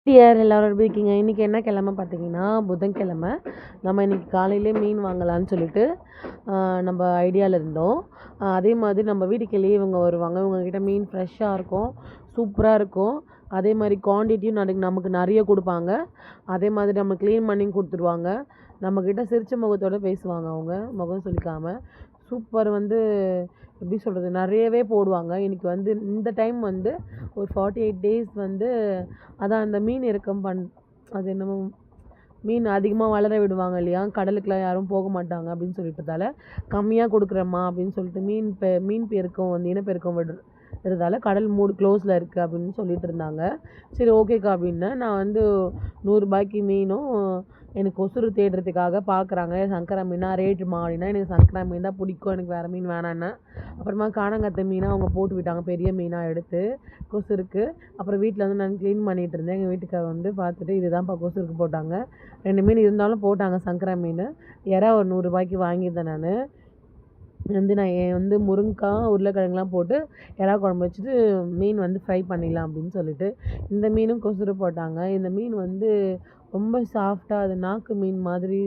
யார் எல்லோரும் எப்படி இருக்கீங்க? இன்றைக்கி என்ன கிழமை பார்த்தீங்கன்னா புதன்கிழமை. நம்ம இன்றைக்கி காலையிலே மீன் வாங்கலான்னு சொல்லிட்டு நம்ம ஐடியாவில் இருந்தோம். அதே மாதிரி நம்ம வீட்டுக்கு இவங்க வருவாங்க. இவங்கக்கிட்ட மீன் ஃப்ரெஷ்ஷாக இருக்கும், சூப்பராக இருக்கும். அதே மாதிரி குவான்டிட்டியும் நமக்கு நிறைய கொடுப்பாங்க. அதே மாதிரி நம்ம க்ளீன் பண்ணி கொடுத்துருவாங்க. நம்மக்கிட்ட சிரிச்ச முகத்தோடு பேசுவாங்க. அவங்க முகம் சொல்லிக்காமல் சூப்பர் எப்படி சொல்கிறது, நிறையவே போடுவாங்க. இன்றைக்கி இந்த டைம் ஒரு 48 டேஸ் அதான் அந்த மீன் இறக்கம் அது என்னமோ மீன் அதிகமாக வளர விடுவாங்க இல்லையா, கடலுக்குலாம் யாரும் போக மாட்டாங்க அப்படின்னு சொல்லிட்டதால கம்மியாக கொடுக்குறேம்மா அப்படின்னு சொல்லிட்டு மீன் பெருக்கம் இனப்பெருக்கம் விடுறதால கடல் க்ளோஸில் இருக்குது அப்படின்னு சொல்லிட்டு இருந்தாங்க. சரி ஓகேக்கா அப்படின்னேன். நான் 100 ரூபாய்க்கு மீனும் எனக்கு கொசுறு தேடுறதுக்காக பார்க்குறாங்க. சங்கரா மீனா ரேட்டுமா அப்படின்னா, எனக்கு சங்கரா மீன் தான் பிடிக்கும், எனக்கு வேறு மீன் வேணான்னு. அப்புறமா காணங்கத்தை மீனாக அவங்க போட்டு விட்டாங்க, பெரிய மீனாக எடுத்து கொசுருக்கு. அப்புறம் வீட்டில் நான் க்ளீன் பண்ணிகிட்டு இருந்தேன். எங்கள் வீட்டுக்காரர் பார்த்துட்டு இதுதான்ப்பா கொசுருக்கு போட்டாங்க. 2 மீன் இருந்தாலும் போட்டாங்க சங்கரா மீன். இறா ஒரு 100 ரூபாய்க்கு வாங்கியிருந்தேன் நான். நான் முருங்கைக்காய் உருளைக்கிழங்குலாம் போட்டு எறா குழம்பு வச்சுட்டு மீன் ஃப்ரை பண்ணிடலாம் அப்படின்னு சொல்லிட்டு இந்த மீனும் கொசுறு போட்டாங்க. இந்த மீன் ரொம்ப சாஃப்டாக, அது நாக்கு மீன் மாதிரி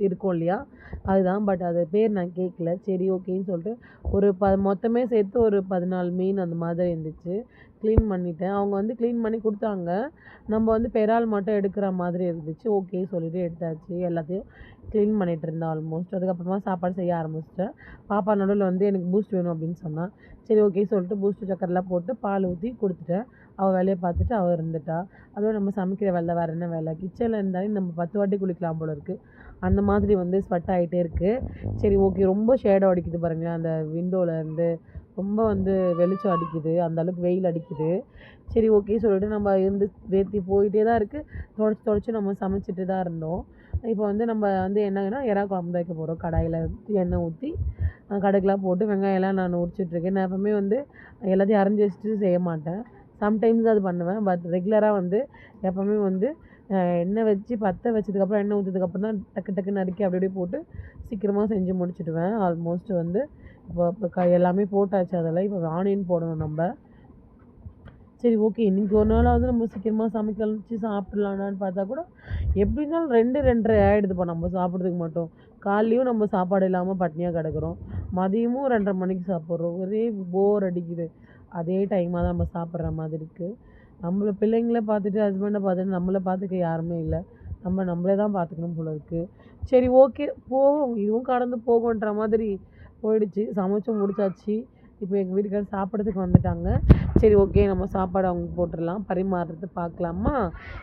இருக்கும் இல்லையா, அதுதான். பட் அது பேர் நான் கேட்கல. சரி ஓகேன்னு சொல்லிட்டு ஒரு மொத்தமே சேர்த்து ஒரு 14 மீன் அந்த மாதிரி இருந்துச்சு. க்ளீன் பண்ணிட்டேன். அவங்க க்ளீன் பண்ணி கொடுத்தாங்க. நம்ம பெறால் மட்டும் எடுக்கிற மாதிரி இருந்துச்சு. ஓகே சொல்லிட்டு எடுத்தாச்சு. எல்லாத்தையும் க்ளீன் பண்ணிகிட்டு இருந்தேன் ஆல்மோஸ்ட். அதுக்கப்புறமா சாப்பாடு செய்ய ஆரம்பிச்சிட்டேன். பாப்பா நடுவில் எனக்கு பூஸ்ட் வேணும் அப்படின்னு சொன்னான். சரி ஓகே சொல்லிட்டு பூஸ்ட்டு சக்கரெலாம் போட்டு பால் ஊற்றி கொடுத்துட்டேன். அவள் வேலையை பார்த்துட்டு அவள் இருந்துட்டா. அதுவும் நம்ம சமைக்கிற வேலை வேறு என்ன வேலை, கிச்சனில் இருந்தாலும் நம்ம 10 வாட்டி குளிக்கலாம் போல இருக்குது. அந்த மாதிரி ஸ்வெட் ஆகிட்டே இருக்குது. சரி ஓகே, ரொம்ப ஷேடோ அடிக்குது பாருங்களேன், அந்த விண்டோவிலேருந்து ரொம்ப வெளிச்சம் அடிக்குது, அந்தளவுக்கு வெயில் அடிக்குது. சரி ஓகே சொல்லிட்டு நம்ம வேர்த்தி போயிட்டே தான் இருக்குது. தொடச்சி நம்ம சமைச்சிட்டு தான் இருந்தோம். இப்போ நம்ம என்னங்கன்னா எறா குழம்பு வைக்க போகிறோம். கடாயில் எண்ணெய் ஊற்றி கடுகுலாம் போட்டு வெங்காயம்லாம் நான் உரிச்சிட்ருக்கேன். நான் எப்பவுமே எல்லாத்தையும் அரைஞ்சி வச்சுட்டு செய்ய மாட்டேன். சம்டைம்ஸ் அது பண்ணுவேன். பட் ரெகுலராக எப்போவுமே எண்ணெய் வச்சு பற்ற வச்சதுக்கப்புறம் எண்ணெய் ஊற்றதுக்கப்புறம் தான் டக்கு டக்குன்னு நறுக்கி அப்படி அப்படியே போட்டு சீக்கிரமாக செஞ்சு முடிச்சுடுவேன். ஆல்மோஸ்ட் இப்போ எல்லாமே போட்டாச்சு. அதெல்லாம் இப்போ ஆனியன் போடணும் நம்ம. சரி ஓகே, இன்றைக்கி ஒரு நாளாவது நம்ம சீக்கிரமாக சமைக்கலச்சு சாப்பிட்லான்னு பார்த்தா கூட எப்படி இருந்தாலும் 2-2:30 ஆகிடுதுப்பா நம்ம சாப்பிட்றதுக்கு மட்டும். காலையும் நம்ம சாப்பாடு இல்லாமல் பட்னியாக கிடக்குறோம், மதியமும் 2:30 மணிக்கு சாப்பிட்றோம். ஒரே போர் அடிக்குது. அதே டைமாக தான் நம்ம சாப்பிட்ற மாதிரி இருக்குது. நம்மளை பிள்ளைங்கள பார்த்துட்டு ஹஸ்பண்டை பார்த்துட்டு நம்மளை பார்த்துக்க யாருமே இல்லை. நம்மளே தான் பார்த்துக்கணும் போல இருக்குது. சரி ஓகே போவோம், இதுவும் கடந்து போகுன்ற மாதிரி போயிடுச்சு. சமைச்சு முடிச்சாச்சு. இப்போ எங்கள் வீட்டுக்காரர் சாப்பிட்றதுக்கு வந்துட்டாங்க. சரி ஓகே, நம்ம சாப்பாடு அவங்களுக்கு போட்டுடலாம், பரிமாறுறது பார்க்கலாமா.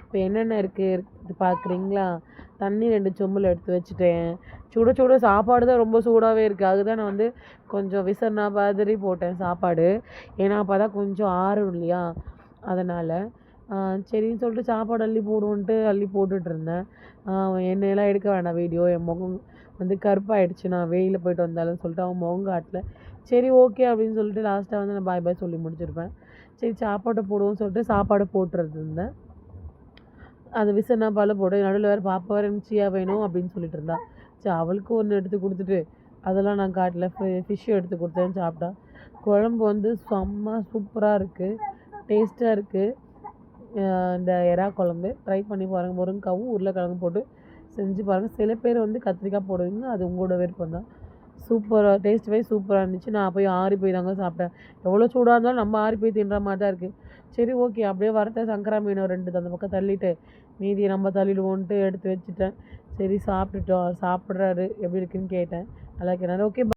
இப்போ என்னென்ன இருக்குது பார்க்குறீங்களா? தண்ணி 2 சொம்பில் எடுத்து வச்சுட்டேன். சுட சுட சாப்பாடு தான் ரொம்ப சூடாகவே இருக்குது. அதுதான் நான் கொஞ்சம் விசன்னா மாதிரி போட்டேன் சாப்பாடு. ஏன்னா அப்போ தான் கொஞ்சம் ஆறும் இல்லையா, அதனால் சரின்னு சொல்லிட்டு சாப்பாடு அள்ளி போடுவோன்ட்டு அள்ளி போட்டுட்ருந்தேன். எண்ணெயெல்லாம் எடுக்க வேண்டாம் வீடியோ, என் முகம் கருப்பாயிடுச்சு நான் வெயிலில் போயிட்டு வந்தாலும் சொல்லிட்டு அவன் முகம் காட்டல. சரி ஓகே அப்படின்னு சொல்லிட்டு லாஸ்ட்டாக நான் பாய் பாய் சொல்லி முடிச்சிருப்பேன். சரி சாப்பாட்டை போடுவோம்னு சொல்லிட்டு சாப்பாடு போட்டுருந்தேன். அது விசன்னா பால் போட்டு நடுவில் வேறு பாப்பா வேறு மிச்சியாக வேணும் அப்படின்னு சொல்லிட்டு இருந்தா. சரி அவளுக்கு ஒன்று எடுத்து கொடுத்துட்டு அதெல்லாம் நான் காட்டல, ஃபிஷ்ஷு எடுத்து கொடுத்தேன்னு சாப்பிட்டா. குழம்பு செம்ம சூப்பராக இருக்குது, டேஸ்ட்டாக இருக்குது. இந்த எறா குழம்பு ட்ரை பண்ணி பாருங்கள். முருங்கைக்காவும் உருளைக்கிழங்கும் போட்டு செஞ்சு பாருங்கள். சில பேர் கத்திரிக்காய் போடுவீங்க, அது உங்களோட விருப்பம் தான். சூப்பராக டேஸ்ட் வைஸ் சூப்பராக இருந்துச்சு. நான் போய் ஆறி போய் தாங்க சாப்பிட்டேன். எவ்வளோ சூடாக இருந்தாலும் நம்ம ஆறி போய் தின்ற மாதிரி தான் இருக்குது. சரி ஓகே, அப்படியே வறுத்த சங்கரா மீன் 2 அந்த பக்கம் தள்ளிட்டு மீதியை நம்ம தள்ளிடுவோன்ட்டு எடுத்து வச்சுட்டேன். சரி சாப்பிட்டுட்டோம். சாப்பிட்றாரு, எப்படி இருக்குன்னு கேட்டேன். நல்லா இருக்கிறாரு. ஓகே.